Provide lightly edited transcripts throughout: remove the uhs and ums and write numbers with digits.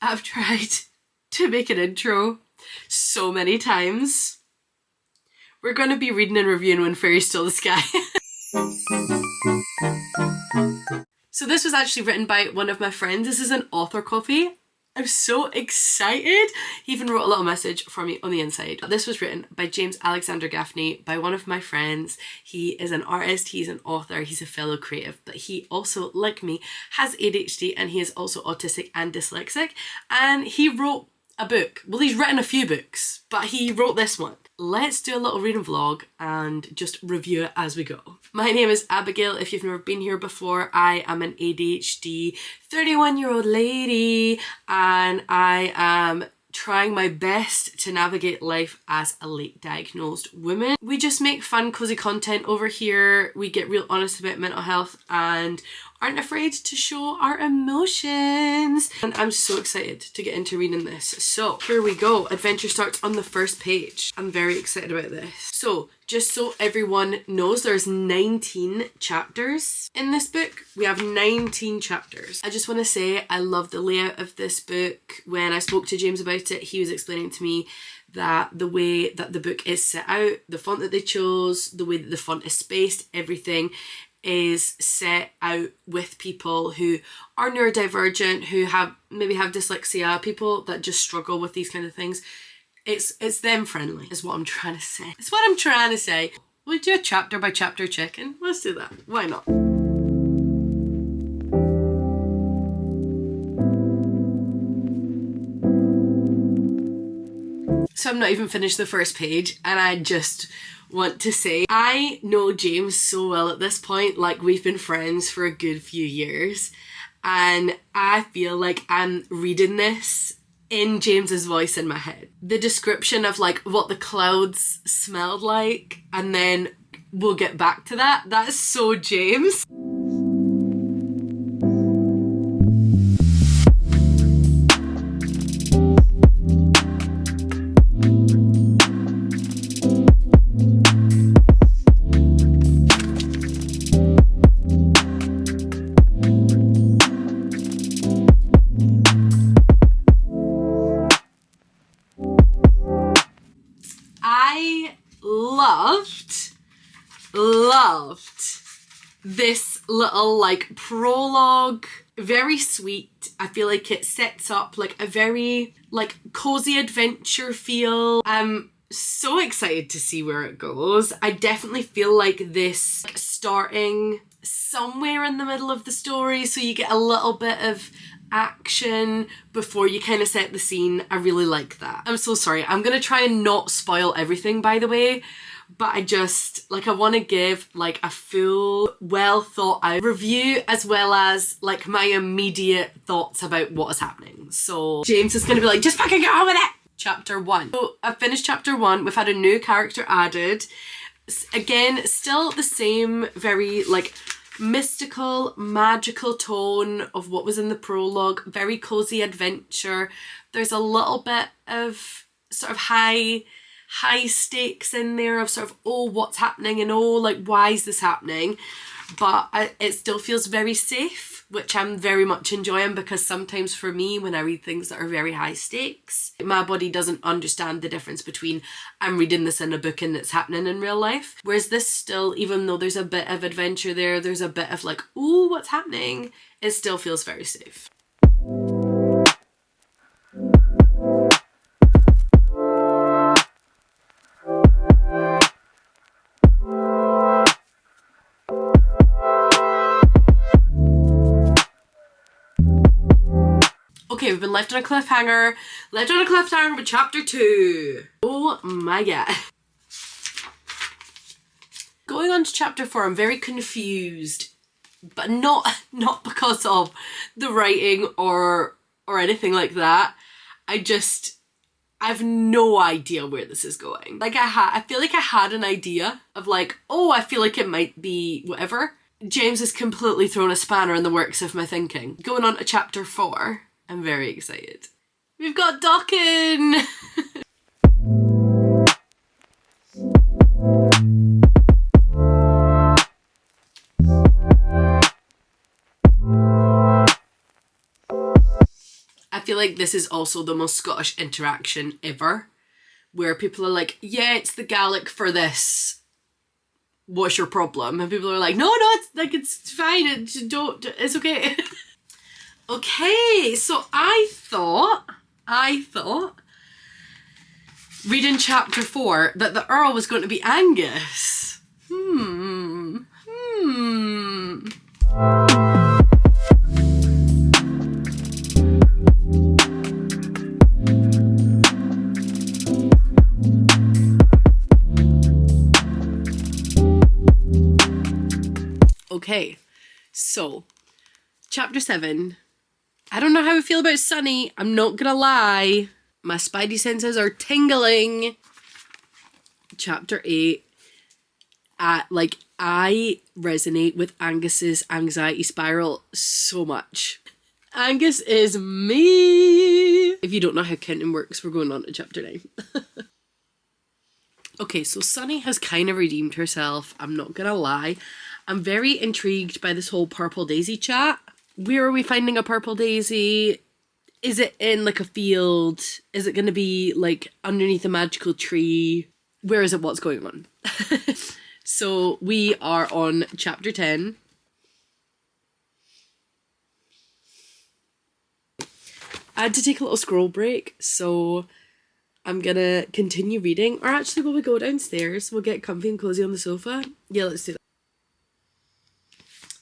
I've tried to make an intro so many times. We're going to be reading and reviewing When Fairies Stole The Sky. So this was actually written by one of my friends. This is an author copy. I'm so excited. He even wrote a little message for me on the inside. This was written by James Alexander Gaffney, by one of my friends. He is an artist, he's an author, he's a fellow creative, but he also, like me, has ADHD and he is also autistic and dyslexic. And he wrote a book. Well, he's written a few books, but he wrote this one. Let's do a little reading vlog and just review it as we go. My name is Abigail. If you've never been here before, I am an ADHD 31-year-old lady and I am trying my best to navigate life as a late diagnosed woman. We just make fun, cozy content over here. We get real honest about mental health and aren't afraid to show our emotions. And I'm so excited to get into reading this. So here we go. Adventure starts on the first page. I'm very excited about this. So just so everyone knows, there's 19 chapters in this book. We have 19 chapters. I just want to say I love the layout of this book. When I spoke to James about it, he was explaining to me that the way that the book is set out, the font that they chose, the way that the font is spaced, everything is set out with people who are neurodivergent, who maybe have dyslexia, people that just struggle with these kind of things. It's them friendly is what I'm trying to say. It's what I'm trying to say. We'll do a chapter by chapter check-in. Let's do that. Why not? So I'm not even finished the first page and I just want to say I know James so well at this point. Like, we've been friends for a good few years and I feel like I'm reading this in James's voice in my head. The description of like what the clouds smelled like, and then we'll get back to that. That's so James. Loved this little like prologue. Very sweet. I feel like it sets up like a very like cozy adventure feel. I'm so excited to see where it goes. I definitely feel like this starting somewhere in the middle of the story, so you get a little bit of action before you kind of set the scene. I really like that. I'm so sorry. I'm gonna try and not spoil everything, by the way, but I just like, I want to give like a full, well thought out review as well as like my immediate thoughts about what is happening. So James is gonna be like, just fucking get on with it. Chapter 1. So I've finished chapter 1. We've had a new character added. Again, still the same very like mystical, magical tone of what was in the prologue. Very cozy adventure. There's a little bit of sort of high stakes in there of sort of, oh, what's happening and oh, like, why is this happening? But it still feels very safe, which I'm very much enjoying, because sometimes for me, when I read things that are very high stakes, my body doesn't understand the difference between I'm reading this in a book and it's happening in real life. Whereas this still, even though there's a bit of adventure there, there's a bit of like, ooh, what's happening? It still feels very safe. Okay, we've been left on a cliffhanger. Left on a cliffhanger with chapter 2. Oh my god. Going on to chapter 4, I'm very confused, but not because of the writing or anything like that. I have no idea where this is going. Like I feel like I had an idea of like, oh, I feel like it might be whatever. James has completely thrown a spanner in the works of my thinking. Going on to chapter 4. I'm very excited. We've got Dockin! feel like this is also the most Scottish interaction ever, where people are like, yeah, it's the Gaelic for this. What's your problem? And people are like, no, it's fine. It's okay. Okay, so I thought reading chapter 4 that the Earl was going to be Angus. Okay, so chapter 7. I don't know how I feel about Sunny. I'm not gonna lie. My spidey senses are tingling. Chapter 8. I resonate with Angus's anxiety spiral so much. Angus is me. If you don't know how counting works, we're going on to chapter 9. Okay, so Sunny has kind of redeemed herself. I'm not gonna lie. I'm very intrigued by this whole purple daisy chat. Where are we finding a purple daisy? Is it in like a field? Is it going to be like underneath a magical tree? Where is it? What's going on? So we are on chapter 10. I had to take a little scroll break, so I'm gonna continue reading. Or actually, will we go downstairs? We'll get comfy and cozy on the sofa. Yeah, let's do that.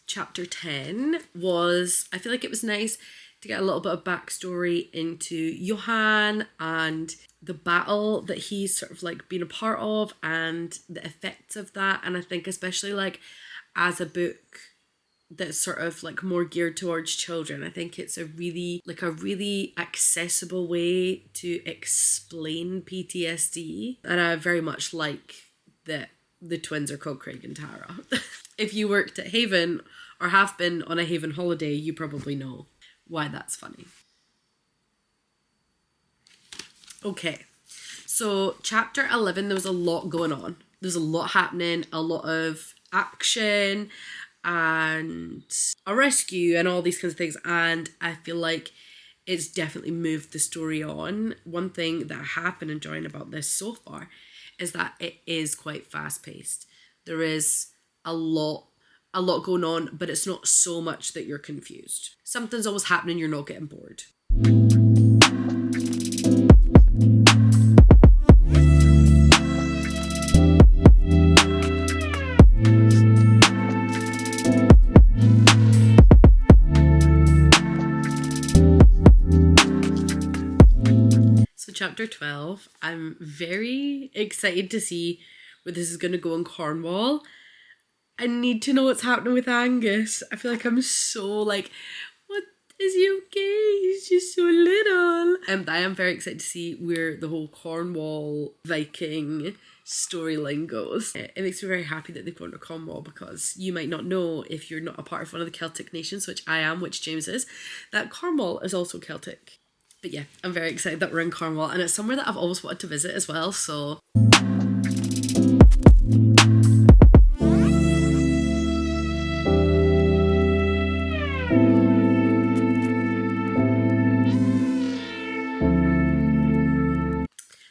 Chapter 10 was, I feel like it was nice to get a little bit of backstory into Johan and the battle that he's sort of like been a part of and the effects of that. And I think especially like as a book that's sort of like more geared towards children, I think it's a really accessible way to explain PTSD. And I very much like that the twins are called Craig and Tara. If you worked at Haven or have been on a Haven holiday, you probably know why that's funny. Okay, so chapter 11, there was a lot going on. There's a lot happening, a lot of action and a rescue and all these kinds of things. And I feel like it's definitely moved the story on. One thing that I have been enjoying about this so far is that it is quite fast paced. There is a lot going on, but it's not so much that you're confused. Something's always happening, you're not getting bored. So chapter 12, I'm very excited to see where this is going to go in Cornwall. I need to know what's happening with Angus. I feel like I'm so like, what is he okay? He's just so little. I am very excited to see where the whole Cornwall Viking storyline goes. It makes me very happy that they've gone to Cornwall, because you might not know, if you're not a part of one of the Celtic nations, which I am, which James is, that Cornwall is also Celtic. But yeah, I'm very excited that we're in Cornwall, and it's somewhere that I've always wanted to visit as well, so...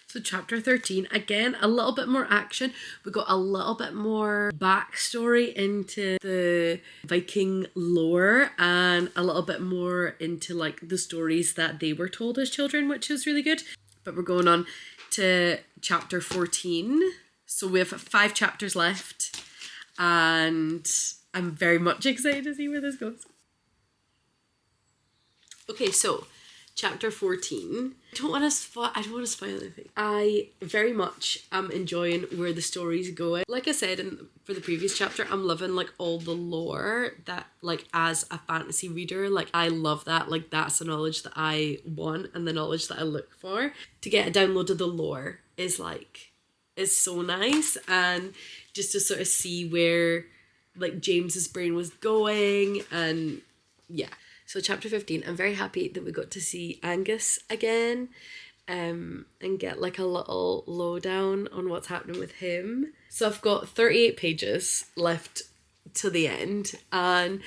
So chapter 13, again, a little bit more action. We got a little bit more backstory into the Viking lore and a little bit more into like the stories that they were told as children, which is really good. But we're going on to chapter 14. So we have 5 chapters left and I'm very much excited to see where this goes. Okay, so chapter 14. I don't want to spoil anything. I very much am enjoying where the story's going. Like I said for the previous chapter, I'm loving like all the lore that, like, as a fantasy reader, like I love that. Like that's the knowledge that I want and the knowledge that I look for. To get a download of the lore is so nice, and just to sort of see where like James's brain was going, and yeah. So chapter 15, I'm very happy that we got to see Angus again and get like a little lowdown on what's happening with him. So I've got 38 pages left till the end. And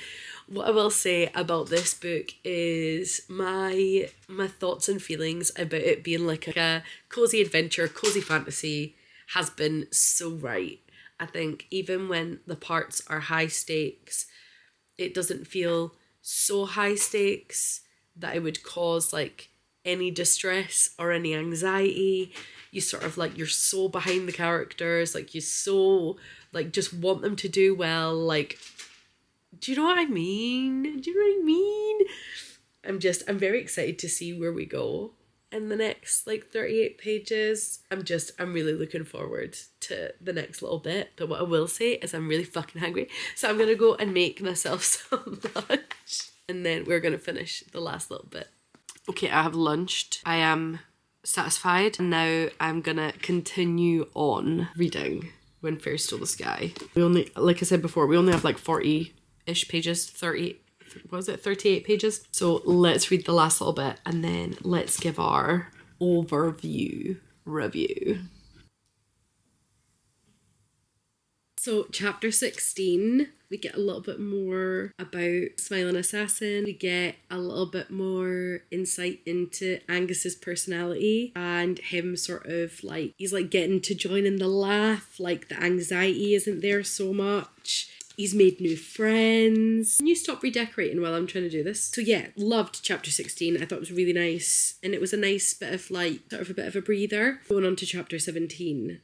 what I will say about this book is my thoughts and feelings about it being like a cozy adventure, cozy fantasy has been so right. I think even when the parts are high stakes, it doesn't feel so high stakes that it would cause like any distress or any anxiety. You sort of like, you're so behind the characters, like you so like just want them to do well. Like, do you know what I mean? Do you know what I mean? I'm very excited to see where we go in the next like 38 pages. I'm really looking forward to the next little bit. But what I will say is I'm really fucking hungry. So I'm gonna go and make myself some lunch. And then we're gonna finish the last little bit. Okay, I have lunched. I am satisfied. And now I'm gonna continue on reading When Fairies Stole the Sky. We only, like I said before, we only have like 40-ish pages, 38 pages. So let's read the last little bit and then let's give our overview review. So chapter 16, we get a little bit more about Smiling Assassin. We get a little bit more insight into Angus's personality and him sort of like, he's like getting to join in the laugh, like the anxiety isn't there so much. He's made new friends. Can you stop redecorating while I'm trying to do this? So yeah, loved chapter 16. I thought it was really nice. And it was a nice bit of like, sort of a bit of a breather. Going on to chapter 17.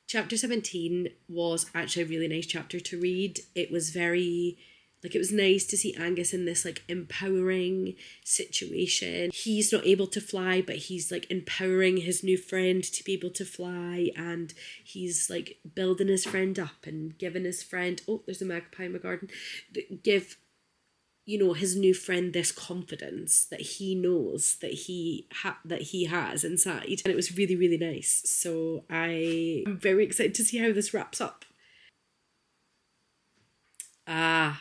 Chapter 17 was actually a really nice chapter to read. It was very, like, it was nice to see Angus in this, like, empowering situation. He's not able to fly, but he's, like, empowering his new friend to be able to fly. And he's, like, building his friend up and giving his friend... Oh, there's a magpie in my garden. Give, you know, his new friend this confidence that he knows that he has inside. And it was really, really nice. So I'm very excited to see how this wraps up. That's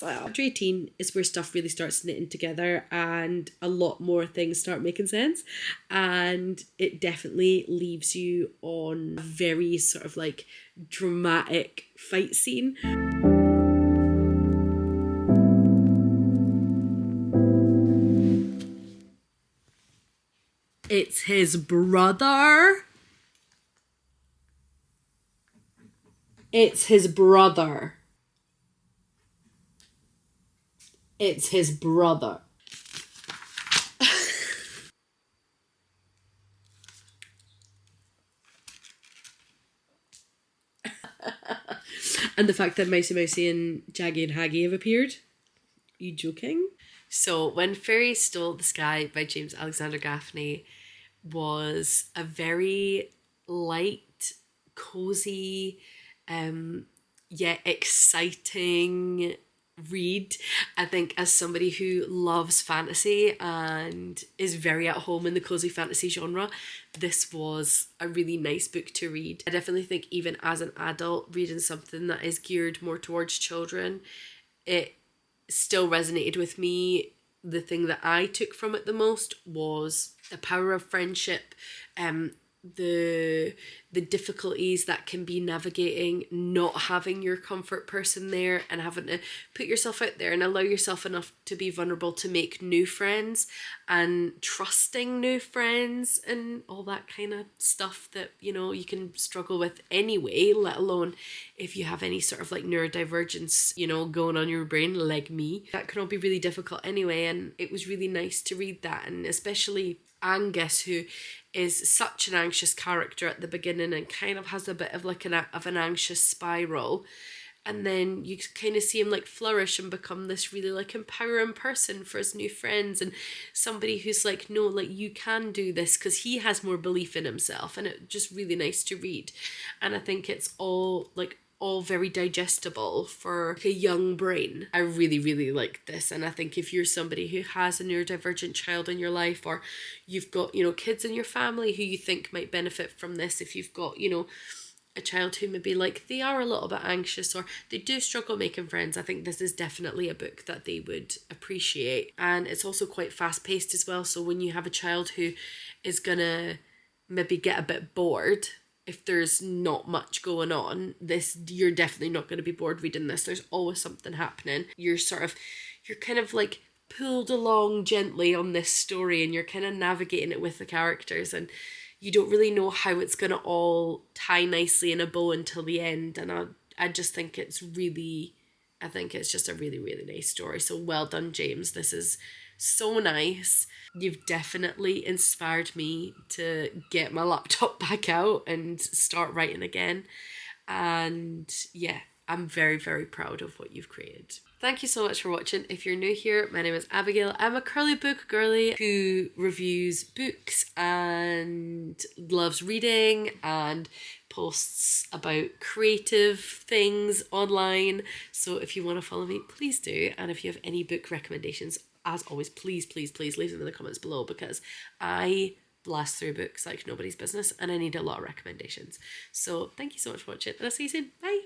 it. Chapter 18 is where stuff really starts knitting together and a lot more things start making sense. And it definitely leaves you on a very sort of like dramatic fight scene. It's his brother. It's his brother. It's his brother. And the fact that Mousy and Jaggy and Haggy have appeared. Are you joking? So When Fairies Stole the Sky by James Alexander Gaffney was a very light, cozy, yet exciting read. I think as somebody who loves fantasy and is very at home in the cozy fantasy genre, this was a really nice book to read. I definitely think even as an adult reading something that is geared more towards children, it still resonated with me. The thing that I took from it the most was the power of friendship, the difficulties that can be navigating not having your comfort person there and having to put yourself out there and allow yourself enough to be vulnerable to make new friends and trusting new friends and all that kind of stuff that, you know, you can struggle with anyway, let alone if you have any sort of like neurodivergence, you know, going on in your brain like me. That can all be really difficult anyway, and it was really nice to read that. And especially Angus, who is such an anxious character at the beginning and kind of has a bit of like an anxious spiral, and then you kind of see him like flourish and become this really like empowering person for his new friends and somebody who's like, no, like you can do this, because he has more belief in himself. And it's just really nice to read, and I think it's all very digestible for a young brain. I really, really like this. And I think if you're somebody who has a neurodivergent child in your life, or you've got, you know, kids in your family who you think might benefit from this, if you've got, you know, a child who maybe like they are a little bit anxious or they do struggle making friends, I think this is definitely a book that they would appreciate. And it's also quite fast paced as well, so when you have a child who is gonna maybe get a bit bored if there's not much going on, you're definitely not going to be bored reading this. There's always something happening. You're kind of like pulled along gently on this story, and you're kind of navigating it with the characters, and you don't really know how it's going to all tie nicely in a bow until the end. And I just think it's just a really, really nice story. So well done, James. This is so nice. You've definitely inspired me to get my laptop back out and start writing again. And yeah, I'm very, very proud of what you've created. Thank you so much for watching. If you're new here, my name is Abigail. I'm a curly book girly who reviews books and loves reading and posts about creative things online. So if you want to follow me, please do. And if you have any book recommendations, as always, please, please, please leave them in the comments below, because I blast through books like nobody's business and I need a lot of recommendations. So thank you so much for watching, and I'll see you soon. Bye.